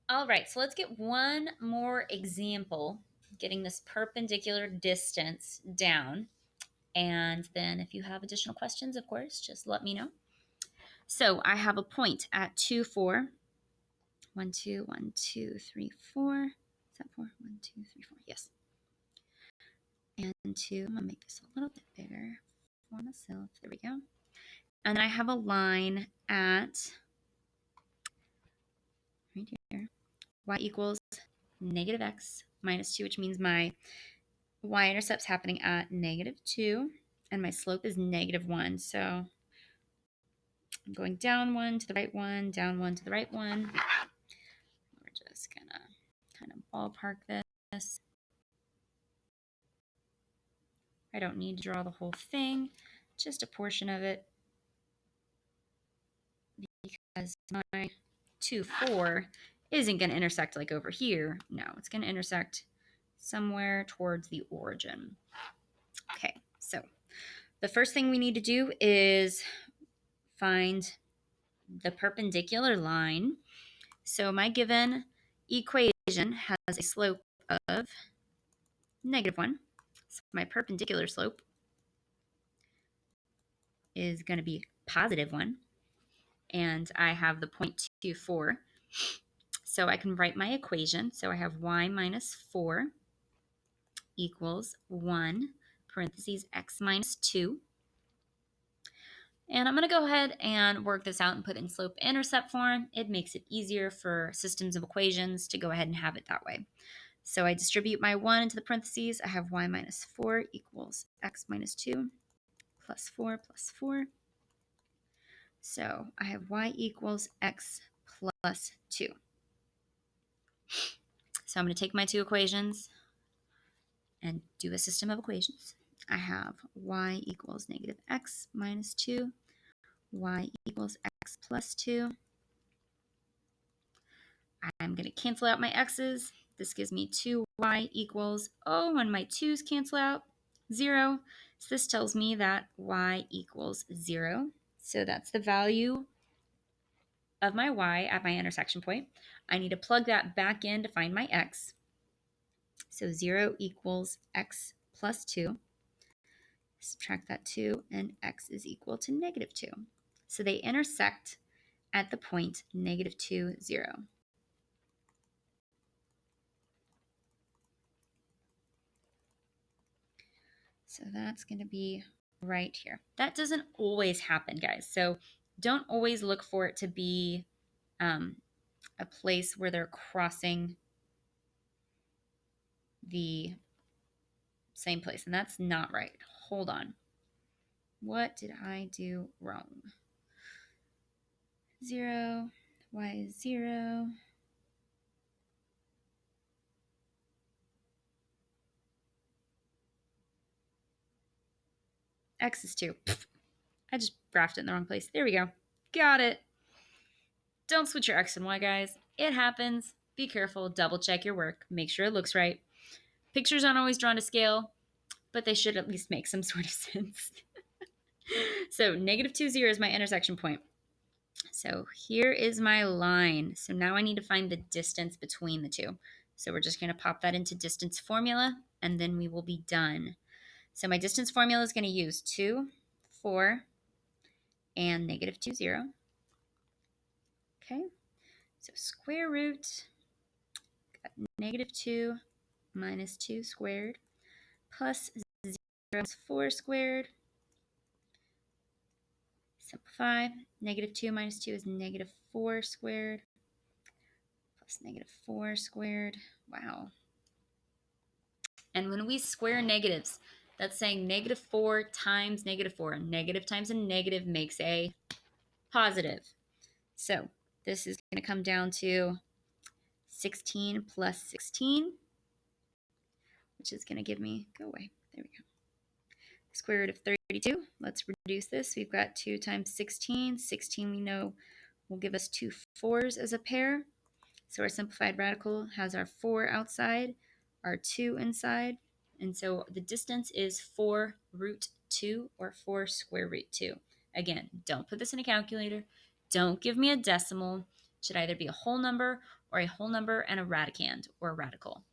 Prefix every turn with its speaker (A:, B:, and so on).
A: All right, so let's get one more example, getting this perpendicular distance down. And then if you have additional questions, of course, just let me know. So I have a point at 2, 4. 1, 2, 1, 2, 3, 4. Is that 4? 1, 2, 3, 4. Yes. And 2. I'm going to make this a little bit bigger for myself. There we go. And then I have a line at right here. Y equals negative x minus 2, which means my y-intercept's happening at negative 2, and my slope is negative 1. So I'm going down 1 to the right 1, down 1 to the right 1. We're just going to kind of ballpark this. I don't need to draw the whole thing, just a portion of it, because my 2, 4 isn't going to intersect like over here. No, it's going to intersect somewhere towards the origin. Okay, so the first thing we need to do is find the perpendicular line. So my given equation has a slope of negative 1. So my perpendicular slope is going to be positive 1. And I have the point 2, 4. So I can write my equation. So I have y minus 4 equals 1, parentheses x minus 2. And I'm going to go ahead and work this out and put it in slope-intercept form. It makes it easier for systems of equations to go ahead and have it that way. So I distribute my 1 into the parentheses. I have y minus 4 equals x minus 2 plus 4 plus 4. So I have y equals x plus 2. So I'm going to take my two equations and do a system of equations. I have y equals negative x minus 2, y equals x plus 2. I'm going to cancel out my x's. This gives me 2y equals, oh, and my 2's cancel out, 0. So this tells me that y equals 0. So that's the value of my y at my intersection point. I need to plug that back in to find my x. So 0 equals x plus 2. Subtract that 2, and x is equal to negative 2. So they intersect at the point negative 2, 0. So that's going to be right here. That doesn't always happen, guys. So don't always look for it to be a place where they're crossing the same place. And that's not right. Hold on. What did I do wrong? 0, y is 0. X is 2. I just graphed it in the wrong place. There we go. Got it. Don't switch your X and Y, guys. It happens. Be careful. Double check your work. Make sure it looks right. Pictures aren't always drawn to scale, but they should at least make some sort of sense. So negative 2, 0 is my intersection point. So here is my line. So now I need to find the distance between the two. So we're just going to pop that into distance formula, and then we will be done. So my distance formula is going to use 2, 4, and negative 2, 0. Okay, so square root, got negative 2 minus 2 squared plus 0 is 4 squared. Simplify. Negative 2 minus 2 is negative 4 squared plus negative 4 squared. Wow. And when we square negatives, that's saying negative 4 times negative 4. Negative times a negative makes a positive. So this is going to come down to 16 plus 16, which is going to give me, go away, there we go, square root of 32. Let's reduce this. We've got 2 times 16. 16 we know will give us 2 4s as a pair. So our simplified radical has our 4 outside, our 2 inside. And so the distance is 4 root 2 or 4 square root 2. Again, don't put this in a calculator. Don't give me a decimal. It should either be a whole number or a whole number and a radicand or radical.